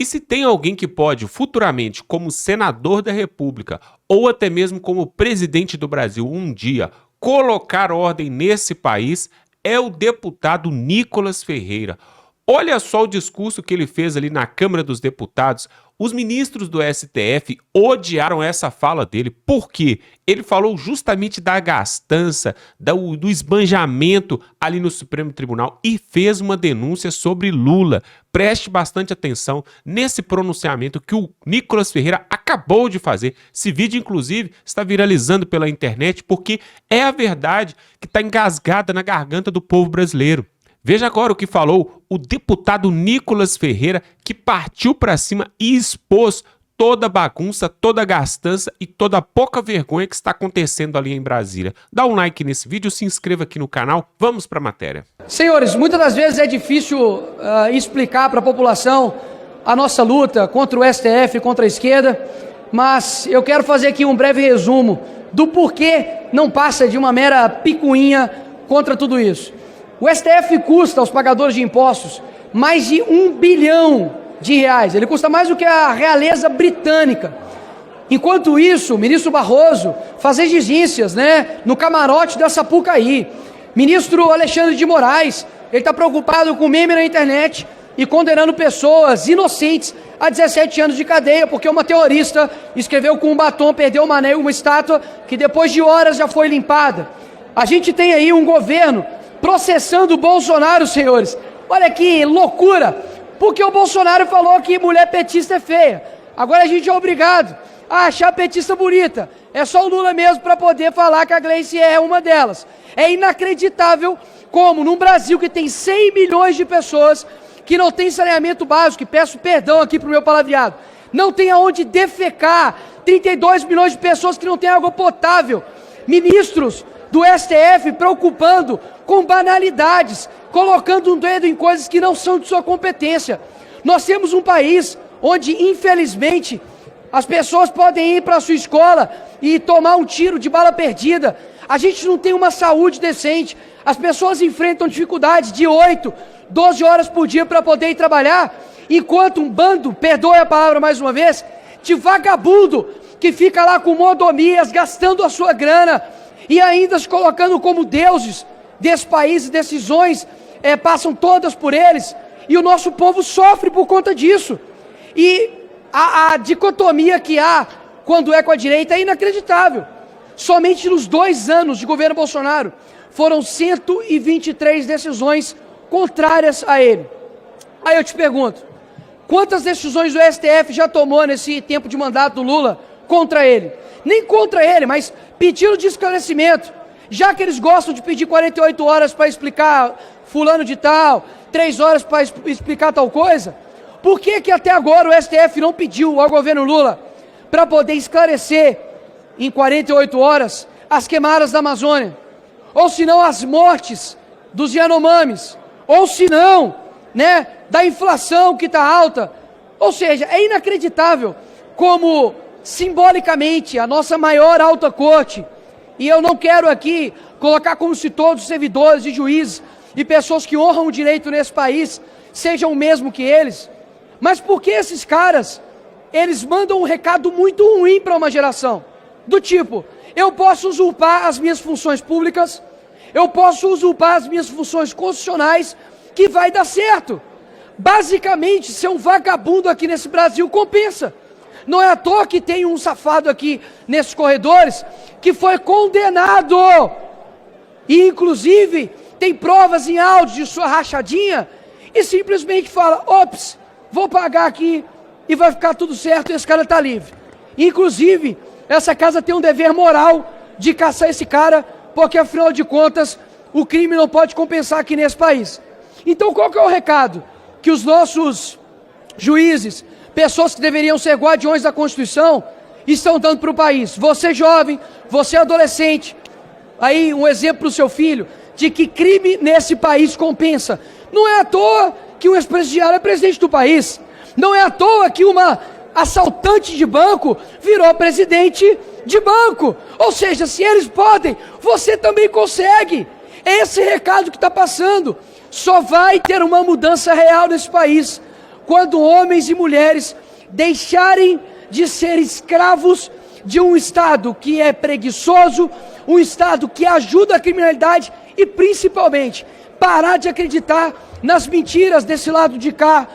E se tem alguém que pode, futuramente, como senador da República, ou até mesmo como presidente do Brasil um dia, colocar ordem nesse país, é o deputado Nicolas Ferreira. Olha só o discurso que ele fez ali na Câmara dos Deputados. Os ministros do STF odiaram essa fala dele. Por quê? Ele falou justamente da gastança, do esbanjamento ali no Supremo Tribunal e fez uma denúncia sobre Lula. Preste bastante atenção nesse pronunciamento que o Nicolas Ferreira acabou de fazer. Esse vídeo, inclusive, está viralizando pela internet porque é a verdade que está engasgada na garganta do povo brasileiro. Veja agora o que falou o deputado Nicolas Ferreira, que partiu para cima e expôs toda a bagunça, toda a gastança e toda a pouca vergonha que está acontecendo ali em Brasília. Dá um like nesse vídeo, se inscreva aqui no canal, vamos para a matéria. Senhores, muitas das vezes é difícil explicar para a população a nossa luta contra o STF, contra a esquerda, mas eu quero fazer aqui um breve resumo do porquê não passa de uma mera picuinha contra tudo isso. O STF custa aos pagadores de impostos mais de R$1 bilhão. Ele custa mais do que a realeza britânica. Enquanto isso, o ministro Barroso faz exigências, no camarote da Sapucaí. Ministro Alexandre de Moraes, ele está preocupado com meme na internet e condenando pessoas inocentes a 17 anos de cadeia, porque uma terrorista escreveu com um batom, perdeu uma estátua que depois de horas já foi limpada. A gente tem aí um governo processando o Bolsonaro, senhores. Olha que loucura, porque o Bolsonaro falou que mulher petista é feia. Agora a gente é obrigado a achar a petista bonita. É só o Lula mesmo para poder falar que a Gleice é uma delas. É inacreditável como num Brasil que tem 100 milhões de pessoas que não tem saneamento básico, e peço perdão aqui pro meu palavreado, não tem aonde defecar, 32 milhões de pessoas que não têm água potável, ministros do STF preocupando com banalidades, colocando um dedo em coisas que não são de sua competência. Nós temos um país onde, infelizmente, as pessoas podem ir para a sua escola e tomar um tiro de bala perdida. A gente não tem uma saúde decente. As pessoas enfrentam dificuldades de 8, 12 horas por dia para poder ir trabalhar, enquanto um bando, perdoe a palavra mais uma vez, de vagabundo que fica lá com mordomias, gastando a sua grana, e ainda se colocando como deuses desse país, decisões passam todas por eles, e o nosso povo sofre por conta disso. E a dicotomia que há quando é com a direita é inacreditável. Somente nos 2 anos de governo Bolsonaro foram 123 decisões contrárias a ele. Aí eu te pergunto, quantas decisões o STF já tomou nesse tempo de mandato do Lula contra ele? Nem contra ele, mas pedindo de esclarecimento. Já que eles gostam de pedir 48 horas para explicar fulano de tal, 3 horas para explicar tal coisa, por que que até agora o STF não pediu ao governo Lula para poder esclarecer em 48 horas as queimadas da Amazônia? Ou se não as mortes dos Yanomamis? Ou se não, da inflação que está alta? Ou seja, é inacreditável como simbolicamente a nossa maior alta corte, e eu não quero aqui colocar como se todos os servidores e juízes e pessoas que honram o direito nesse país sejam o mesmo que eles, mas porque esses caras, eles mandam um recado muito ruim para uma geração, do tipo, eu posso usurpar as minhas funções públicas, eu posso usurpar as minhas funções constitucionais, que vai dar certo. Basicamente, ser um vagabundo aqui nesse Brasil compensa. Não é à toa que tem um safado aqui nesses corredores que foi condenado e inclusive tem provas em áudio de sua rachadinha e simplesmente fala, ops, vou pagar aqui e vai ficar tudo certo e esse cara está livre. Inclusive, essa casa tem um dever moral de caçar esse cara, porque afinal de contas, o crime não pode compensar aqui nesse país. Então qual que é o recado que os nossos juízes, pessoas que deveriam ser guardiões da Constituição, estão dando para o país? Você jovem, você adolescente, aí um exemplo para o seu filho, de que crime nesse país compensa. Não é à toa que um ex-presidiário é presidente do país, não é à toa que uma assaltante de banco virou presidente de banco. Ou seja, se eles podem, você também consegue. É esse recado que está passando. Só vai ter uma mudança real nesse país quando homens e mulheres deixarem de ser escravos de um Estado que é preguiçoso, um Estado que ajuda a criminalidade e, principalmente, parar de acreditar nas mentiras desse lado de cá,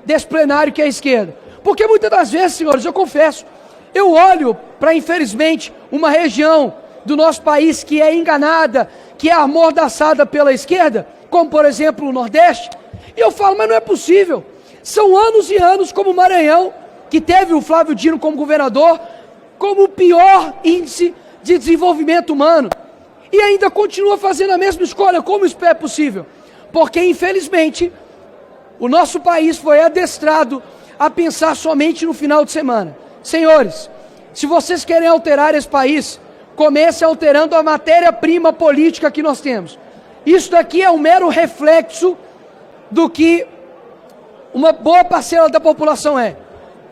desse plenário que é a esquerda. Porque muitas das vezes, senhores, eu confesso, eu olho para, infelizmente, uma região do nosso país que é enganada, que é amordaçada pela esquerda, como, por exemplo, o Nordeste, e eu falo, mas não é possível. São anos e anos como o Maranhão, que teve o Flávio Dino como governador, como o pior índice de desenvolvimento humano, e ainda continua fazendo a mesma escolha. Como isso é possível? Porque, infelizmente, o nosso país foi adestrado a pensar somente no final de semana. Senhores, se vocês querem alterar esse país, comece alterando a matéria-prima política que nós temos. Isso daqui é um mero reflexo do que uma boa parcela da população é.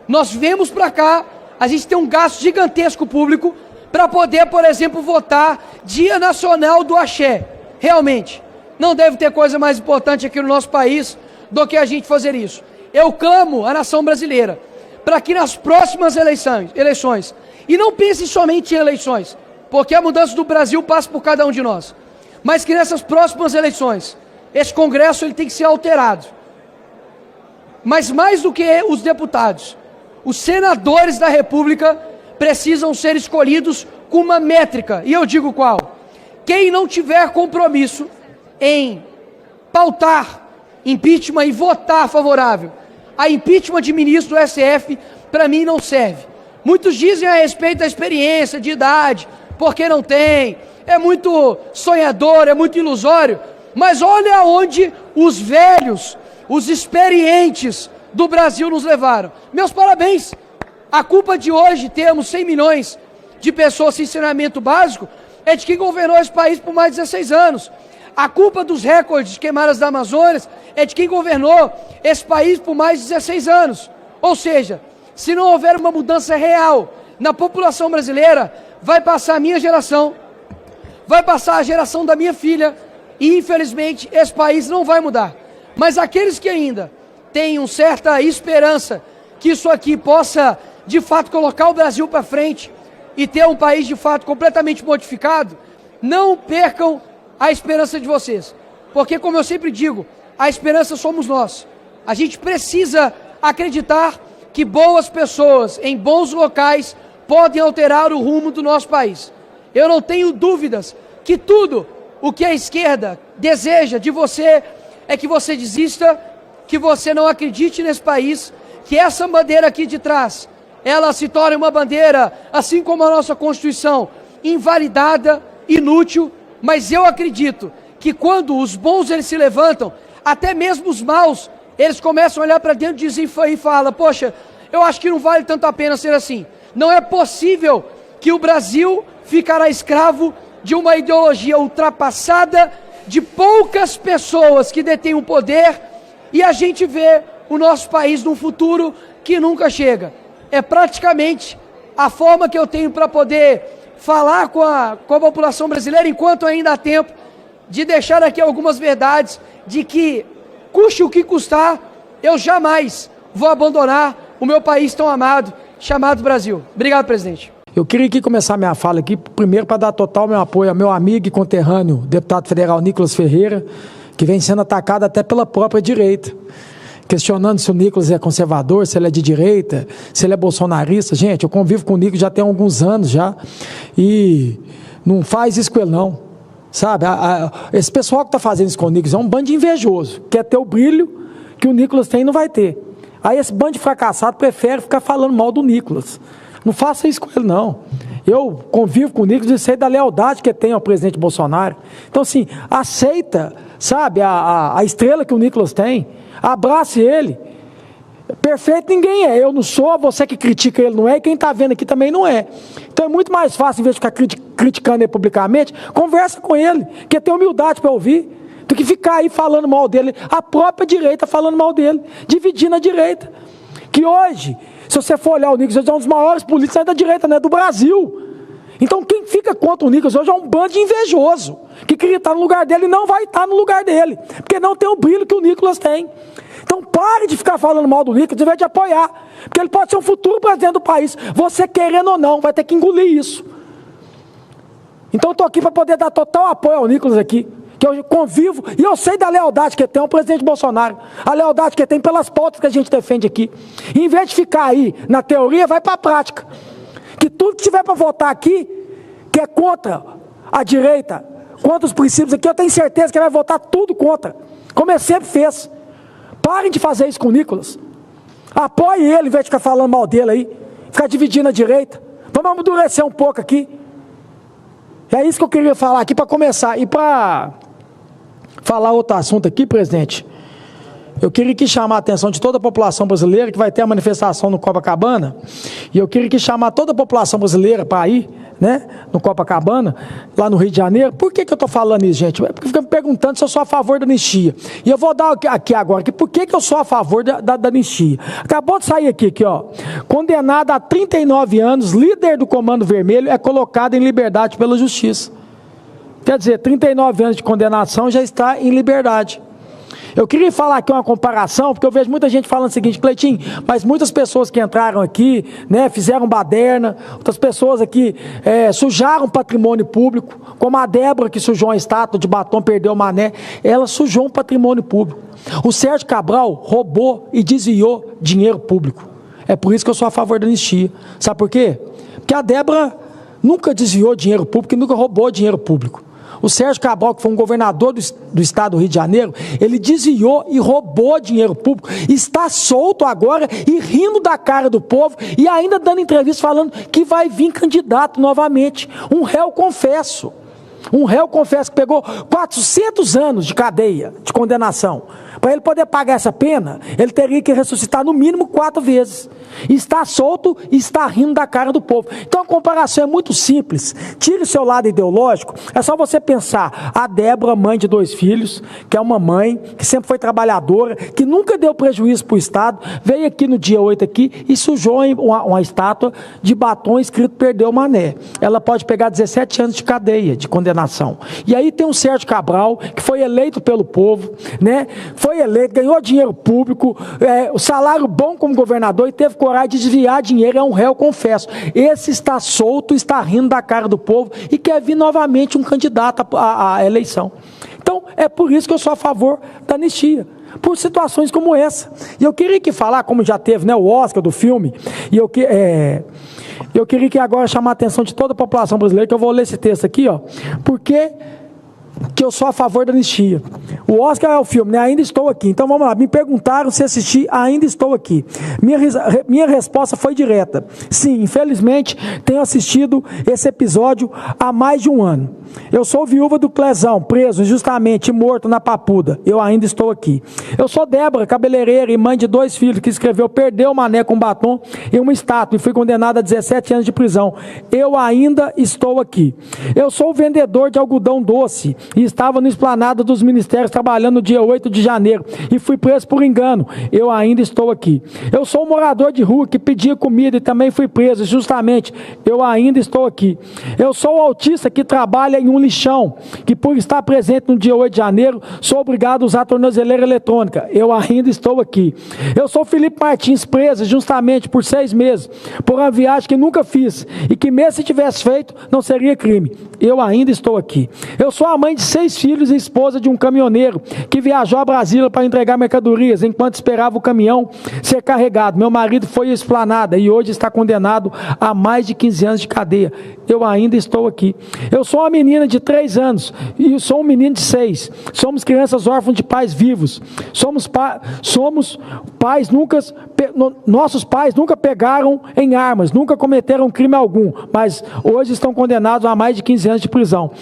Nós viemos para cá, a gente tem um gasto gigantesco público para poder, por exemplo, votar Dia Nacional do Axé. Realmente, não deve ter coisa mais importante aqui no nosso país do que a gente fazer isso. Eu clamo à nação brasileira para que nas próximas eleições, e não pense somente em eleições, porque a mudança do Brasil passa por cada um de nós, mas que nessas próximas eleições, esse Congresso ele tem que ser alterado. Mas mais do que os deputados, os senadores da República precisam ser escolhidos com uma métrica, e eu digo qual? Quem não tiver compromisso em pautar impeachment e votar favorável a impeachment de ministro do STF, para mim não serve. Muitos dizem a respeito da experiência, de idade, porque não tem, é muito sonhador, é muito ilusório, mas olha aonde os velhos, os experientes do Brasil nos levaram. Meus parabéns! A culpa de hoje termos 100 milhões de pessoas sem saneamento básico é de quem governou esse país por mais de 16 anos. A culpa dos recordes de queimadas da Amazônia é de quem governou esse país por mais de 16 anos. Ou seja, se não houver uma mudança real na população brasileira, vai passar a minha geração, vai passar a geração da minha filha, e infelizmente esse país não vai mudar. Mas aqueles que ainda têm uma certa esperança que isso aqui possa, de fato, colocar o Brasil para frente e ter um país, de fato, completamente modificado, não percam a esperança de vocês. Porque, como eu sempre digo, a esperança somos nós. A gente precisa acreditar que boas pessoas em bons locais podem alterar o rumo do nosso país. Eu não tenho dúvidas que tudo o que a esquerda deseja de você é que você desista, que você não acredite nesse país, que essa bandeira aqui de trás, ela se torne uma bandeira, assim como a nossa Constituição, invalidada, inútil, mas eu acredito que quando os bons eles se levantam, até mesmo os maus, eles começam a olhar para dentro e falam, poxa, eu acho que não vale tanto a pena ser assim. Não é possível que o Brasil ficará escravo de uma ideologia ultrapassada, de poucas pessoas que detêm o poder, e a gente vê o nosso país num futuro que nunca chega. É praticamente a forma que eu tenho para poder falar com a população brasileira, enquanto ainda há tempo, de deixar aqui algumas verdades, de que, custe o que custar, eu jamais vou abandonar o meu país tão amado, chamado Brasil. Obrigado, presidente. Eu queria aqui começar minha fala aqui, primeiro para dar total meu apoio ao meu amigo e conterrâneo, deputado federal Nicolas Ferreira, que vem sendo atacado até pela própria direita, questionando se o Nicolas é conservador, se ele é de direita, se ele é bolsonarista. Gente, eu convivo com o Nicolas já tem alguns anos já, e não faz isso com ele não, sabe? Esse pessoal que está fazendo isso com o Nicolas é um bando de invejoso, quer ter o brilho que o Nicolas tem e não vai ter. Aí esse bando de fracassado prefere ficar falando mal do Nicolas. Não faça isso com ele, não. Eu convivo com o Nicolas e sei da lealdade que ele tem ao presidente Bolsonaro. Então, assim, aceita, sabe, a estrela que o Nicolas tem. Abrace ele. Perfeito ninguém é. Eu não sou, você que critica ele não é, e quem está vendo aqui também não é. Então é muito mais fácil, em vez de ficar criticando ele publicamente, conversa com ele, que tem humildade para ouvir, do que ficar aí falando mal dele. A própria direita falando mal dele, dividindo a direita. Que hoje, se você for olhar o Nicolas, é um dos maiores políticos da direita, né, do Brasil. Então quem fica contra o Nicolas hoje é um bando de invejoso, que queria estar no lugar dele e não vai estar no lugar dele, porque não tem o brilho que o Nicolas tem. Então pare de ficar falando mal do Nicolas, ao invés de apoiar, porque ele pode ser um futuro presidente do país, você querendo ou não, vai ter que engolir isso. Então eu estou aqui para poder dar total apoio ao Nicolas aqui, que eu convivo, e eu sei da lealdade que tem ao presidente Bolsonaro, a lealdade que tem pelas pautas que a gente defende aqui. E em vez de ficar aí na teoria, vai para a prática. Que tudo que tiver para votar aqui, que é contra a direita, contra os princípios aqui, eu tenho certeza que ele vai votar tudo contra, como ele sempre fez. Parem de fazer isso com o Nicolas. Apoie ele, em vez de ficar falando mal dele aí, ficar dividindo a direita. Vamos amadurecer um pouco aqui. É isso que eu queria falar aqui para começar. E para falar outro assunto aqui, presidente, eu queria que chamar a atenção de toda a população brasileira, que vai ter a manifestação no Copacabana, e eu queria que chamar toda a população brasileira para ir, né, no Copacabana, lá no Rio de Janeiro. Por que eu estou falando isso, gente? É porque fica me perguntando se eu sou a favor da anistia. E eu vou dar aqui agora, por que eu sou a favor da anistia. Acabou de sair aqui, ó. Condenado a 39 anos, líder do Comando Vermelho, é colocado em liberdade pela Justiça. Quer dizer, 39 anos de condenação, já está em liberdade. Eu queria falar aqui uma comparação, porque eu vejo muita gente falando o seguinte: Cleitinho, mas muitas pessoas que entraram aqui, né, fizeram baderna, outras pessoas aqui sujaram patrimônio público, como a Débora, que sujou uma estátua de batom, perdeu o mané, ela sujou um patrimônio público. O Sérgio Cabral roubou e desviou dinheiro público. É por isso que eu sou a favor da anistia. Sabe por quê? Porque a Débora nunca desviou dinheiro público e nunca roubou dinheiro público. O Sérgio Cabral, que foi um governador do estado do Rio de Janeiro, ele desviou e roubou dinheiro público, está solto agora e rindo da cara do povo e ainda dando entrevista falando que vai vir candidato novamente. Um réu confesso que pegou 400 anos de cadeia, de condenação. Para ele poder pagar essa pena, ele teria que ressuscitar no mínimo 4 vezes. Está solto e está rindo da cara do povo. Então a comparação é muito simples. Tire o seu lado ideológico. É só você pensar: a Débora, mãe de 2 filhos, que é uma mãe que sempre foi trabalhadora, que nunca deu prejuízo para o Estado, veio aqui no dia 8 aqui e sujou uma estátua de batom escrito "perdeu o mané". Ela pode pegar 17 anos de cadeia, de condenação. E aí tem o Sérgio Cabral, que foi eleito pelo povo, né? Foi eleito, ganhou dinheiro público, o salário bom como governador, e teve coragem de desviar dinheiro, é um réu, confesso. Esse está solto, está rindo da cara do povo e quer vir novamente um candidato à eleição. Então, é por isso que eu sou a favor da anistia, por situações como essa. E eu queria que falar, como já teve, né, o Oscar do filme, e eu queria que agora chamar a atenção de toda a população brasileira, que eu vou ler esse texto aqui, ó, porque que eu sou a favor da anistia. O Oscar é o filme, né? Ainda Estou Aqui. Então vamos lá, me perguntaram se assisti Ainda Estou Aqui. Minha resposta foi direta: sim, infelizmente tenho assistido esse episódio há mais de 1 ano. Eu sou viúva do Clezão, preso injustamente, morto na Papuda. Eu ainda estou aqui. Eu sou Débora, cabeleireira e mãe de 2 filhos, que escreveu "perdeu o mané" com batom e uma estátua e fui condenada a 17 anos de prisão. Eu ainda estou aqui. Eu sou vendedor de algodão doce e estava no Esplanada dos Ministérios trabalhando no dia 8 de janeiro e fui preso por engano. Eu ainda estou aqui. Eu sou um morador de rua que pedia comida e também fui preso justamente. Eu ainda estou aqui. Eu sou um autista que trabalha em um lixão, que por estar presente no dia 8 de janeiro, sou obrigado a usar a tornozeleira eletrônica. Eu ainda estou aqui. Eu sou Felipe Martins, preso justamente por 6 meses, por uma viagem que nunca fiz, e que mesmo se tivesse feito, não seria crime. Eu ainda estou aqui. Eu sou a mãe de 6 filhos e esposa de um caminhoneiro, que viajou a Brasília para entregar mercadorias, enquanto esperava o caminhão ser carregado. Meu marido foi à Esplanada e hoje está condenado a mais de 15 anos de cadeia. Eu ainda estou aqui. Eu sou uma menina de 3 anos e sou um menino de 6. Somos crianças órfãos de pais vivos. Somos pais nossos pais nunca pegaram em armas, nunca cometeram crime algum, mas hoje estão condenados a mais de 15 anos de prisão.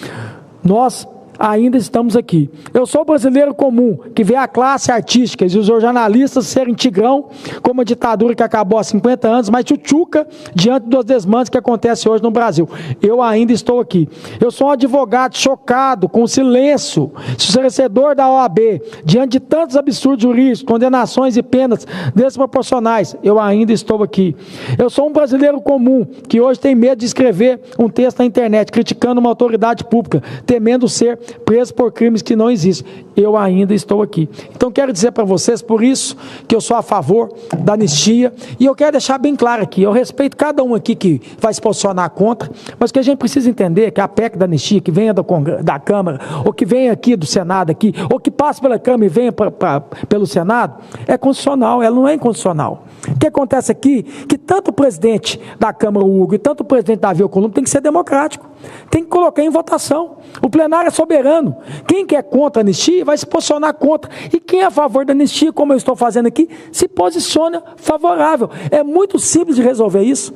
Nós ainda estamos aqui. Eu sou brasileiro comum, que vê a classe artística e os jornalistas serem tigrão, como a ditadura que acabou há 50 anos, mas tchutchuca diante dos desmandos que acontecem hoje no Brasil. Eu ainda estou aqui. Eu sou um advogado chocado com o silêncio esclarecedor da OAB, diante de tantos absurdos jurídicos, condenações e penas desproporcionais. Eu ainda estou aqui. Eu sou um brasileiro comum, que hoje tem medo de escrever um texto na internet, criticando uma autoridade pública, temendo ser preso por crimes que não existem. Eu ainda estou aqui. Então quero dizer para vocês, por isso que eu sou a favor da anistia, e eu quero deixar bem claro aqui, eu respeito cada um aqui que vai se posicionar contra, mas que a gente precisa entender que a PEC da anistia, que venha da Câmara, ou que venha aqui do Senado, aqui, ou que passe pela Câmara e venha pelo Senado, é constitucional, ela não é inconstitucional. O que acontece aqui, que tanto o presidente da Câmara, o Hugo, e tanto o presidente Davi Alcolumbre tem que ser democrático, tem que colocar em votação. O plenário é soberano. Quem quer contra a anistia vai se posicionar contra, e quem é a favor da anistia, como eu estou fazendo aqui, se posiciona favorável. É muito simples de resolver isso,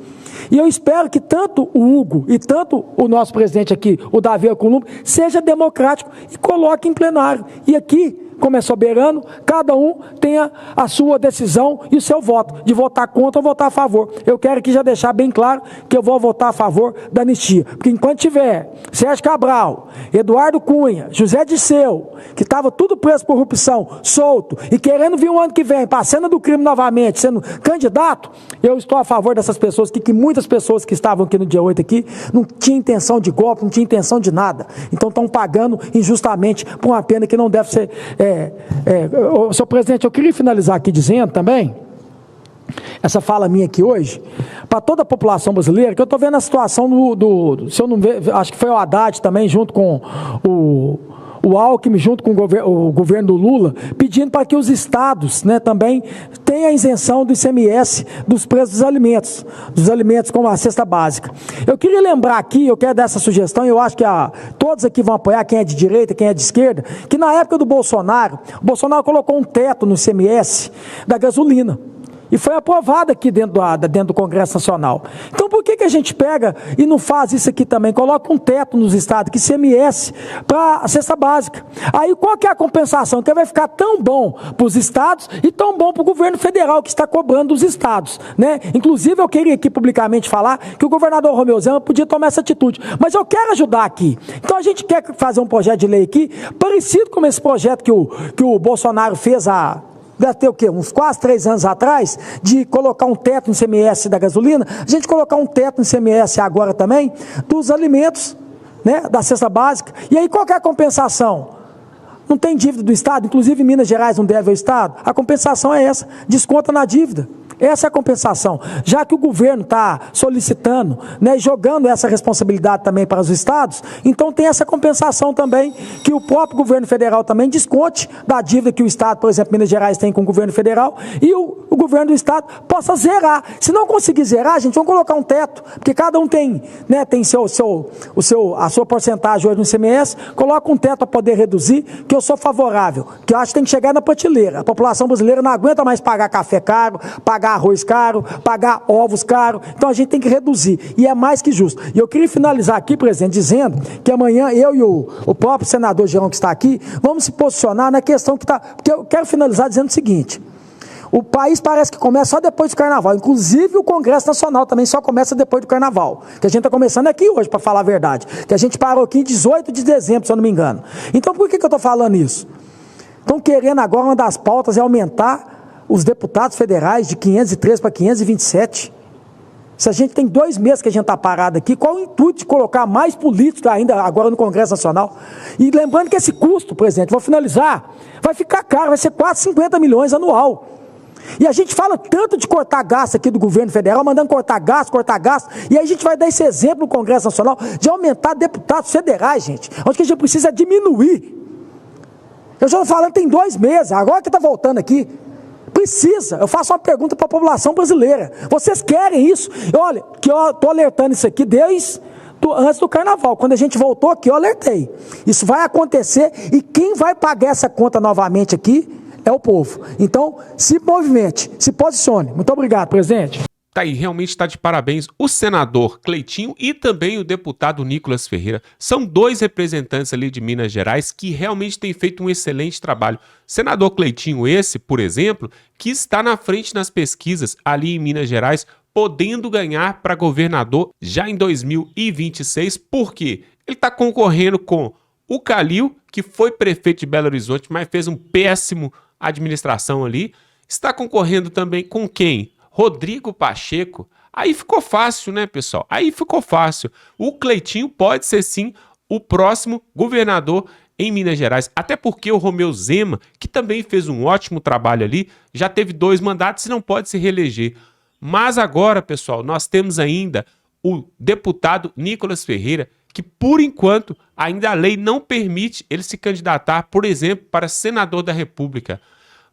e eu espero que tanto o Hugo e tanto o nosso presidente aqui, o Davi Alcolumbre, seja democrático e coloque em plenário. E aqui, como é soberano, cada um tenha a sua decisão e o seu voto, de votar contra ou votar a favor. Eu quero aqui já deixar bem claro que eu vou votar a favor da anistia, porque enquanto tiver Sérgio Cabral, Eduardo Cunha, José Disseu, que estava tudo preso por corrupção, solto, e querendo vir o ano que vem, para a cena do crime novamente, sendo candidato, eu estou a favor dessas pessoas, que muitas pessoas que estavam aqui no dia 8 aqui, não tinham intenção de golpe, não tinham intenção de nada, então estão pagando injustamente por uma pena que não deve ser... Senhor presidente, eu queria finalizar aqui dizendo também, essa fala minha aqui hoje, para toda a população brasileira, que eu estou vendo a situação se eu não ver, acho que foi o Haddad também, junto com o Alckmin, junto com o governo do Lula, pedindo para que os estados, né, também tenham a isenção do ICMS dos preços dos alimentos como a cesta básica. Eu queria lembrar aqui, eu quero dar essa sugestão, e eu acho que todos aqui vão apoiar, quem é de direita, quem é de esquerda, que na época do Bolsonaro, o Bolsonaro colocou um teto no ICMS da gasolina. E foi aprovado aqui dentro do Congresso Nacional. Então por que a gente pega e não faz isso aqui também? Coloca um teto nos estados, que ICMS para a cesta básica. Aí qual que é a compensação? Que vai ficar tão bom para os estados e tão bom para o governo federal, que está cobrando dos estados, né? Inclusive eu queria aqui publicamente falar que o governador Romeu Zema podia tomar essa atitude. Mas eu quero ajudar aqui. Então a gente quer fazer um projeto de lei aqui, parecido com esse projeto que o Bolsonaro fez deve ter o quê? Uns quase 3 anos atrás, de colocar um teto no ICMS da gasolina, a gente colocar um teto no ICMS agora também, dos alimentos, né, da cesta básica. E aí qual que é a compensação? Não tem dívida do Estado, inclusive Minas Gerais não deve ao Estado. A compensação é essa, desconta na dívida. Essa é a compensação. Já que o governo está solicitando, né, jogando essa responsabilidade também para os estados, então tem essa compensação também, que o próprio governo federal também desconte da dívida que o estado, por exemplo, Minas Gerais tem com o governo federal, e o governo do estado possa zerar. Se não conseguir zerar, gente, vamos colocar um teto, porque cada um tem, né, tem a sua porcentagem hoje no ICMS, coloca um teto para poder reduzir, que eu sou favorável, que eu acho que tem que chegar na prateleira. A população brasileira não aguenta mais pagar café caro, pagar arroz caro, pagar ovos caro, então a gente tem que reduzir, e é mais que justo. E eu queria finalizar aqui, presidente, dizendo que amanhã eu e o próprio senador Gerão, que está aqui, vamos se posicionar na questão que está, porque eu quero finalizar dizendo o seguinte: o país parece que começa só depois do Carnaval, inclusive o Congresso Nacional também só começa depois do Carnaval, que a gente está começando aqui hoje, para falar a verdade, que a gente parou aqui em 18 de dezembro, se eu não me engano. Então por que eu estou falando isso? Estão querendo agora, uma das pautas é aumentar os deputados federais de 503 para 527. Se a gente tem 2 meses que a gente está parado aqui, qual o intuito de colocar mais políticos ainda agora no Congresso Nacional? E lembrando que esse custo, presidente, vou finalizar, vai ficar caro, vai ser quase 50 milhões anual. E a gente fala tanto de cortar gasto aqui do governo federal, mandando cortar gasto, e aí a gente vai dar esse exemplo no Congresso Nacional de aumentar deputados federais, gente, onde que a gente precisa diminuir. Eu já estou falando, tem 2 meses, agora que está voltando aqui. Precisa. Eu faço uma pergunta para a população brasileira. Vocês querem isso? Olha, que eu estou alertando isso aqui desde antes do Carnaval. Quando a gente voltou aqui, eu alertei. Isso vai acontecer, e quem vai pagar essa conta novamente aqui é o povo. Então, se movimente, se posicione. Muito obrigado, presidente. Tá aí, realmente está de parabéns o senador Cleitinho e também o deputado Nicolas Ferreira. São 2 representantes ali de Minas Gerais que realmente têm feito um excelente trabalho. Senador Cleitinho esse, por exemplo, que está na frente nas pesquisas ali em Minas Gerais, podendo ganhar para governador já em 2026. Por quê? Ele está concorrendo com o Calil, que foi prefeito de Belo Horizonte, mas fez um péssimo administração ali. Está concorrendo também com quem? Rodrigo Pacheco. Aí ficou fácil, né, pessoal? Aí ficou fácil. O Cleitinho pode ser, sim, o próximo governador em Minas Gerais, até porque o Romeu Zema, que também fez um ótimo trabalho ali, já teve 2 mandatos e não pode se reeleger. Mas agora, pessoal, nós temos ainda o deputado Nicolas Ferreira, que por enquanto ainda a lei não permite ele se candidatar, por exemplo, para senador da República.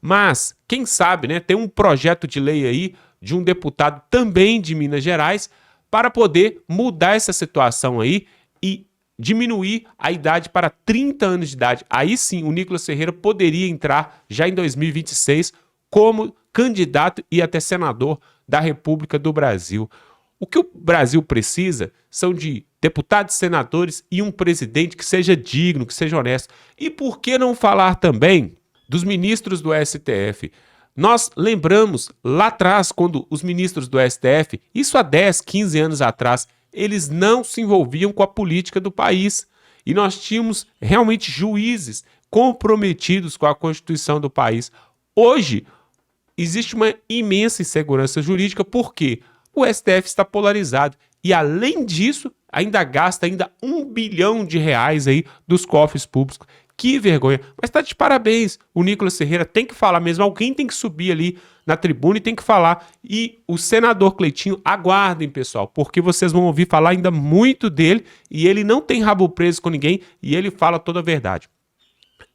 Mas, quem sabe, né, tem um projeto de lei aí de um deputado também de Minas Gerais para poder mudar essa situação aí e diminuir a idade para 30 anos de idade. Aí sim, o Nicolas Ferreira poderia entrar já em 2026 como candidato e até senador da República do Brasil. O que o Brasil precisa são de deputados, senadores e um presidente que seja digno, que seja honesto. E por que não falar também dos ministros do STF? Nós lembramos lá atrás, quando os ministros do STF, isso há 10, 15 anos atrás, eles não se envolviam com a política do país. E nós tínhamos realmente juízes comprometidos com a Constituição do país. Hoje, existe uma imensa insegurança jurídica, porque o STF está polarizado. E, além disso, ainda gasta R$ 1 bilhão aí dos cofres públicos. Que vergonha. Mas está de parabéns. O Nicolas Ferreira tem que falar mesmo. Alguém tem que subir ali na tribuna e tem que falar. E o senador Cleitinho, aguardem, pessoal, porque vocês vão ouvir falar ainda muito dele e ele não tem rabo preso com ninguém e ele fala toda a verdade.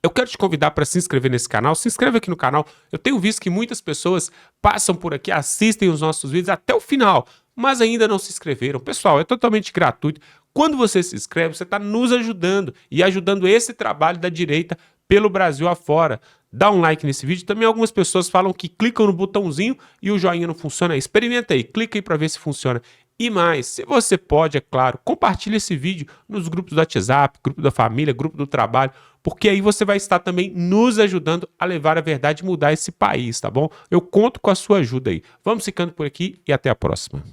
Eu quero te convidar para se inscrever nesse canal. Se inscreve aqui no canal. Eu tenho visto que muitas pessoas passam por aqui, assistem os nossos vídeos até o final, mas ainda não se inscreveram. Pessoal, é totalmente gratuito. Quando você se inscreve, você está nos ajudando e ajudando esse trabalho da direita pelo Brasil afora. Dá um like nesse vídeo. Também algumas pessoas falam que clicam no botãozinho e o joinha não funciona. Experimenta aí, clica aí para ver se funciona. E mais, se você pode, é claro, compartilhe esse vídeo nos grupos do WhatsApp, grupo da família, grupo do trabalho, porque aí você vai estar também nos ajudando a levar a verdade e mudar esse país, tá bom? Eu conto com a sua ajuda aí. Vamos ficando por aqui e até a próxima.